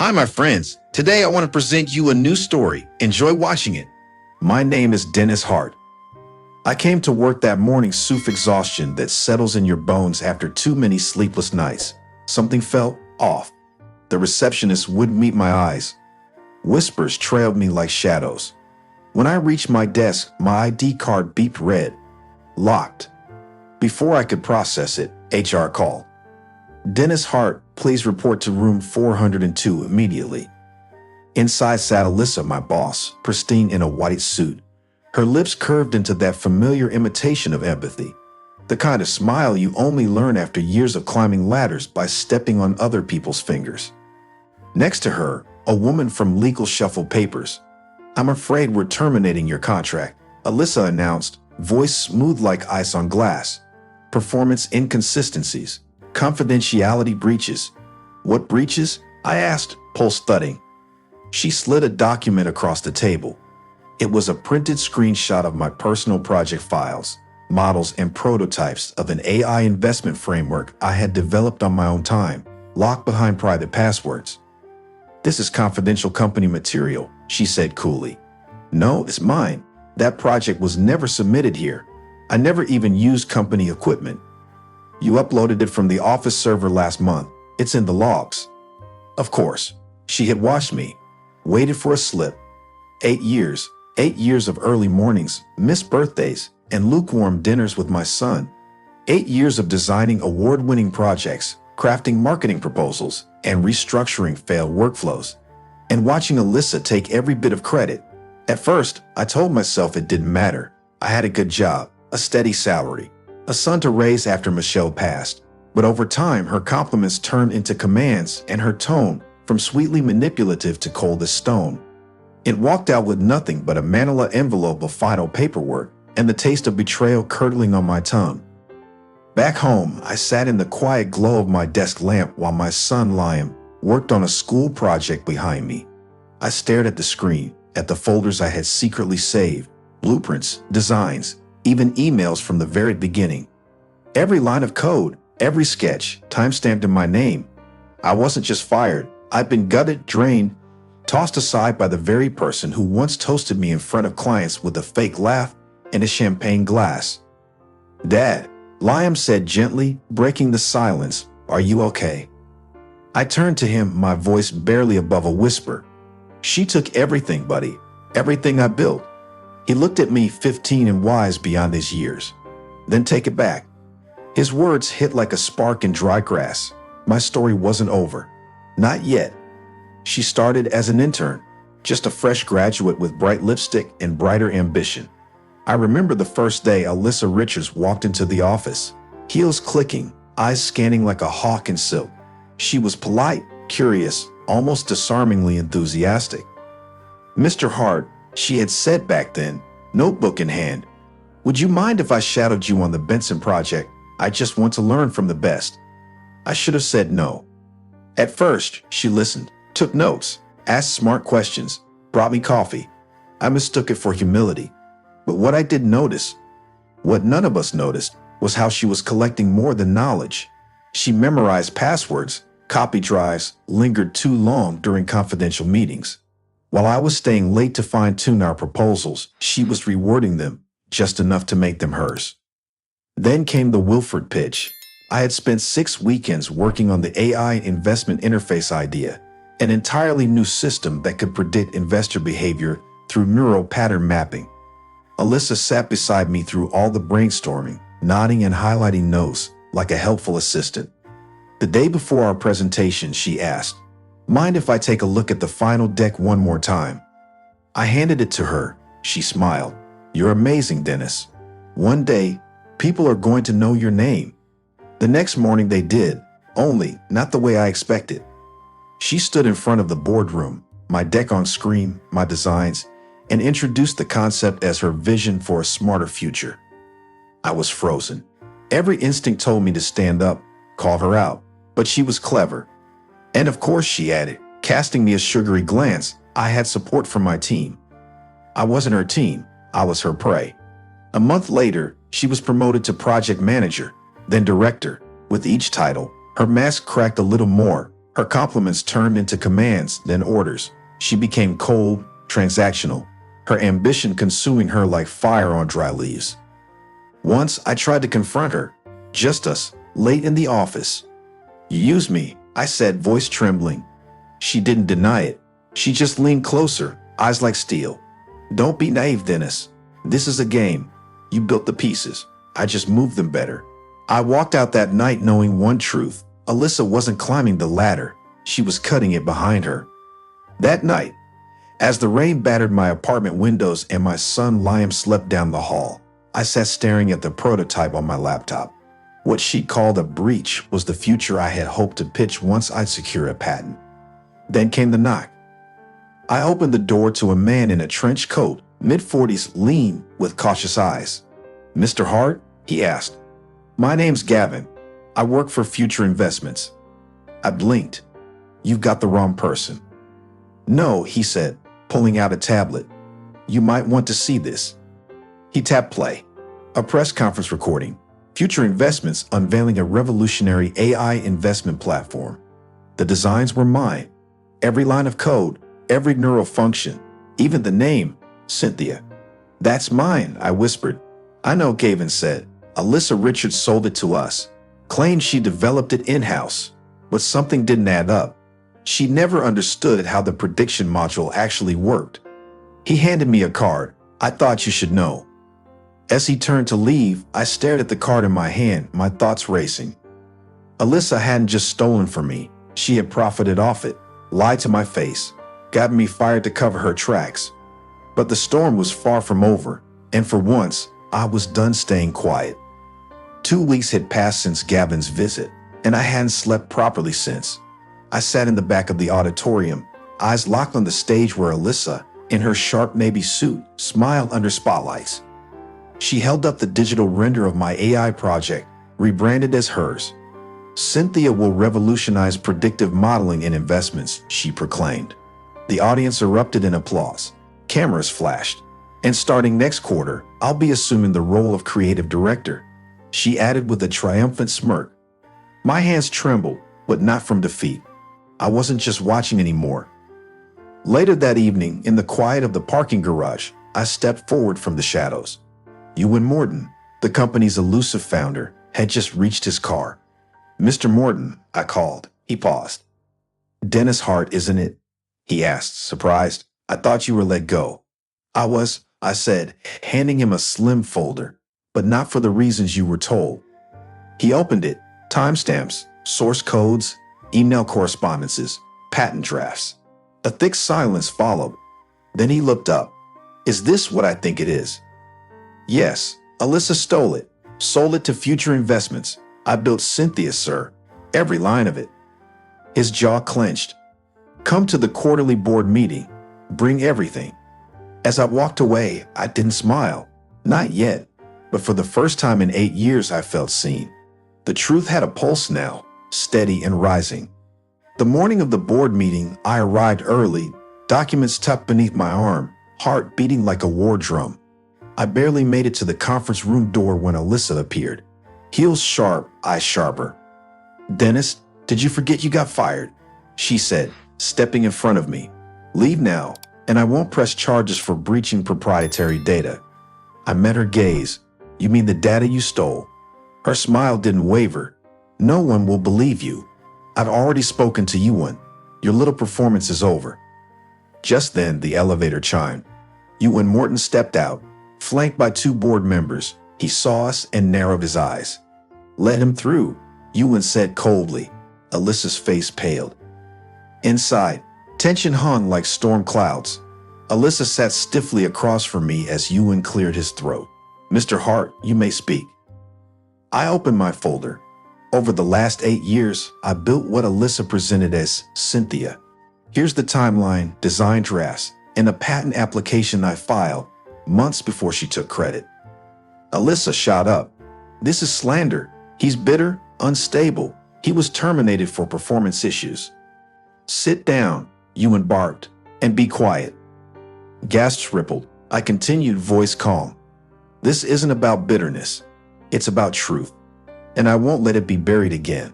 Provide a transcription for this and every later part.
Hi, my friends. Today I want to present you a new story. Enjoy watching it. My name is Dennis Hart. I came to work that morning soothe exhaustion that settles in your bones after too many sleepless nights. Something felt off. The receptionist wouldn't meet my eyes. Whispers trailed me like shadows. When I reached my desk, my ID card beeped red. Locked. Before I could process it, HR called. Dennis Hart, please report to room 402 immediately. Inside sat Alissa, my boss, pristine in a white suit. Her lips curved into that familiar imitation of empathy. The kind of smile you only learn after years of climbing ladders by stepping on other people's fingers. Next to her, a woman from legal shuffled papers. I'm afraid we're terminating your contract, Alissa announced, voice smooth like ice on glass. Performance inconsistencies. Confidentiality breaches. What breaches? I asked, pulse thudding. She slid a document across the table. It was a printed screenshot of my personal project files, models and prototypes of an AI investment framework I had developed on my own time, locked behind private passwords. This is confidential company material, she said coolly. No, it's mine. That project was never submitted here. I never even used company equipment. You uploaded it from the office server last month. It's in the logs. Of course, she had watched me, waited for a slip. 8 years of early mornings, missed birthdays, and lukewarm dinners with my son. 8 years of designing award-winning projects, crafting marketing proposals, and restructuring failed workflows. And watching Alissa take every bit of credit. At first, I told myself it didn't matter. I had a good job, a steady salary, a son to raise after Michelle passed. But over time, her compliments turned into commands, and her tone, from sweetly manipulative to cold as stone. It walked out with nothing but a manila envelope of final paperwork and the taste of betrayal curdling on my tongue. Back home, I sat in the quiet glow of my desk lamp while my son Liam worked on a school project behind me. I stared at the screen, at the folders I had secretly saved, blueprints, designs, even emails from the very beginning. Every line of code, every sketch, timestamped in my name. I wasn't just fired. I'd been gutted, drained, tossed aside by the very person who once toasted me in front of clients with a fake laugh and a champagne glass. Dad, Liam said gently, breaking the silence, are you okay? I turned to him, my voice barely above a whisper. She took everything, buddy, everything I built. He looked at me, 15 and wise beyond his years. Then take it back. His words hit like a spark in dry grass. My story wasn't over. Not yet. She started as an intern, just a fresh graduate with bright lipstick and brighter ambition. I remember the first day Alissa Richards walked into the office, heels clicking, eyes scanning like a hawk in silk. She was polite, curious, almost disarmingly enthusiastic. Mr. Hart, she had said back then, notebook in hand, would you mind if I shadowed you on the Benson project? I just want to learn from the best. I should have said no. At first, she listened, took notes, asked smart questions, brought me coffee. I mistook it for humility. But what I didn't notice, what none of us noticed, was how she was collecting more than knowledge. She memorized passwords, copy drives, lingered too long during confidential meetings. While I was staying late to fine-tune our proposals, she was rewording them, just enough to make them hers. Then came the Wilford pitch. I had spent 6 weekends working on the AI investment interface idea, an entirely new system that could predict investor behavior through neural pattern mapping. Alissa sat beside me through all the brainstorming, nodding and highlighting notes like a helpful assistant. The day before our presentation, she asked, mind if I take a look at the final deck one more time? I handed it to her. She smiled. You're amazing, Dennis. One day, people are going to know your name. The next morning they did, only not the way I expected. She stood in front of the boardroom, my deck on screen, my designs, and introduced the concept as her vision for a smarter future. I was frozen. Every instinct told me to stand up, call her out, but she was clever. And of course, she added, casting me a sugary glance, I had support from my team. I wasn't her team, I was her prey. A month later, she was promoted to project manager, then director. With each title, her mask cracked a little more, Her compliments turned into commands, then orders. She became cold, transactional, her ambition consuming her like fire on dry leaves. Once I tried to confront her, just us, late in the office. "You used me," I said, voice trembling. She didn't deny it. She just leaned closer, eyes like steel. "Don't be naive, Dennis. This is a game. You built the pieces. I just moved them better." I walked out that night knowing one truth. Alissa wasn't climbing the ladder. She was cutting it behind her. That night, as the rain battered my apartment windows and my son Liam slept down the hall, I sat staring at the prototype on my laptop. What she called a breach was the future I had hoped to pitch once I'd secure a patent. Then came the knock. I opened the door to a man in a trench coat, mid-40s, lean, with cautious eyes. "Mr. Hart?" he asked. "My name's Gavin. I work for Future Investments." I blinked. "You've got the wrong person." "No," he said, pulling out a tablet. "You might want to see this." He tapped play. A press conference recording. Future Investments unveiling a revolutionary AI investment platform. The designs were mine. Every line of code, every neural function, even the name, Cynthia. "That's mine," I whispered. "I know," Gavin said. "Alissa Richards sold it to us. Claimed she developed it in-house. But something didn't add up. She never understood how the prediction module actually worked." He handed me a card. "I thought you should know." As he turned to leave, I stared at the card in my hand, my thoughts racing. Alissa hadn't just stolen from me. She had profited off it, lied to my face, gotten me fired to cover her tracks. But the storm was far from over, and for once, I was done staying quiet. 2 weeks had passed since Gavin's visit, and I hadn't slept properly since. I sat in the back of the auditorium, eyes locked on the stage where Alissa, in her sharp navy suit, smiled under spotlights. She held up the digital render of my AI project, rebranded as hers. "Cynthia will revolutionize predictive modeling in investments," she proclaimed. The audience erupted in applause. Cameras flashed. "And starting next quarter, I'll be assuming the role of creative director," she added with a triumphant smirk. My hands trembled, but not from defeat. I wasn't just watching anymore. Later that evening, in the quiet of the parking garage, I stepped forward from the shadows. Ewan Morton, the company's elusive founder, had just reached his car. "Mr. Morton," I called. He paused. "Dennis Hart, isn't it?" he asked, surprised. "I thought you were let go." "I was," I said, handing him a slim folder, "but not for the reasons you were told." He opened it. Timestamps, source codes, email correspondences, patent drafts. A thick silence followed. Then he looked up. "Is this what I think it is?" "Yes, Alissa stole it, sold it to Future Investments. I built Cynthia, sir. Every line of it." His jaw clenched. "Come to the quarterly board meeting. Bring everything." As I walked away, I didn't smile. Not yet. But for the first time in 8 years, I felt seen. The truth had a pulse now, steady and rising. The morning of the board meeting, I arrived early, documents tucked beneath my arm, heart beating like a war drum. I barely made it to the conference room door when Alissa appeared. Heels sharp, eyes sharper. "Dennis, did you forget you got fired?" she said, stepping in front of me. "Leave now, and I won't press charges for breaching proprietary data." I met her gaze. "You mean the data you stole?" Her smile didn't waver. "No one will believe you. I've already spoken to Ewan. Your little performance is over." Just then, the elevator chimed. Ewan Morton stepped out, flanked by 2 board members. He saw us and narrowed his eyes. "Let him through," Ewan said coldly. Alissa's face paled. Inside, tension hung like storm clouds. Alissa sat stiffly across from me as Ewan cleared his throat. "Mr. Hart, you may speak." I opened my folder. Over the last 8 years, I built what Alissa presented as Cynthia. Here's the timeline, design drafts, and a patent application I filed months before she took credit. Alissa shot up. "This is slander. He's bitter, unstable. He was terminated for performance issues." "Sit down," Ewan barked, "and be quiet." Gasps rippled. I continued, voice calm. "This isn't about bitterness. It's about truth. And I won't let it be buried again."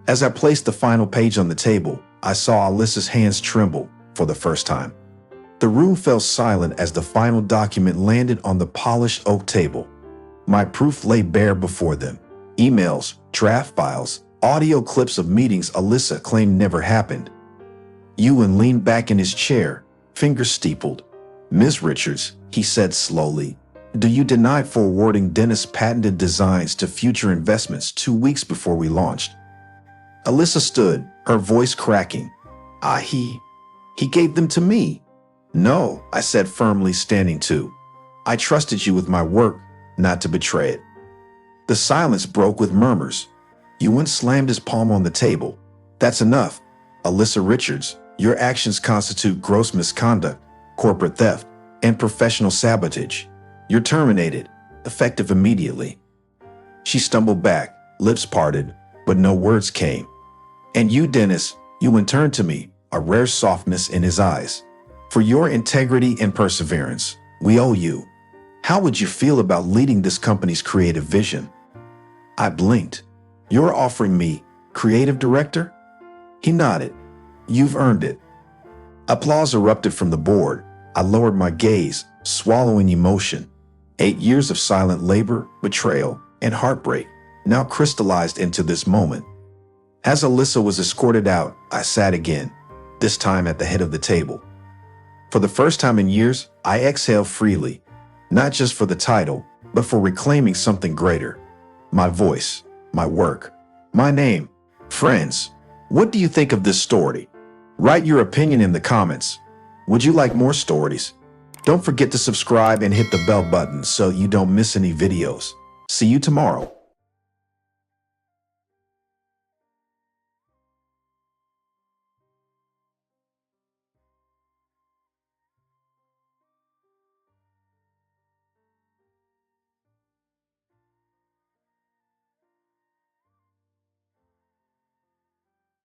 As I placed the final page on the table, I saw Alyssa's hands tremble for the first time. The room fell silent as the final document landed on the polished oak table. My proof lay bare before them. Emails, draft files, audio clips of meetings Alissa claimed never happened. Ewan leaned back in his chair, fingers steepled. "Miss Richards," he said slowly, "do you deny forwarding Dennis' patented designs to future investments 2 weeks before we launched?" Alissa stood, her voice cracking. He gave them to me." "No," I said firmly, standing too. "I trusted you with my work, not to betray it." The silence broke with murmurs. Ewan slammed his palm on the table. "That's enough. Alissa Richards, your actions constitute gross misconduct, corporate theft, and professional sabotage. You're terminated, effective immediately." She stumbled back, lips parted, but no words came. "And you, Dennis," Ewan turned to me, a rare softness in his eyes. "For your integrity and perseverance, we owe you. How would you feel about leading this company's creative vision?" I blinked. "You're offering me creative director?" He nodded. "You've earned it." Applause erupted from the board. I lowered my gaze, swallowing emotion. 8 years of silent labor, betrayal, and heartbreak now crystallized into this moment. As Alissa was escorted out, I sat again, this time at the head of the table. For the first time in years, I exhaled freely, not just for the title, but for reclaiming something greater. My voice, my work, my name. Friends, what do you think of this story? Write your opinion in the comments. Would you like more stories? Don't forget to subscribe and hit the bell button so you don't miss any videos. See you tomorrow.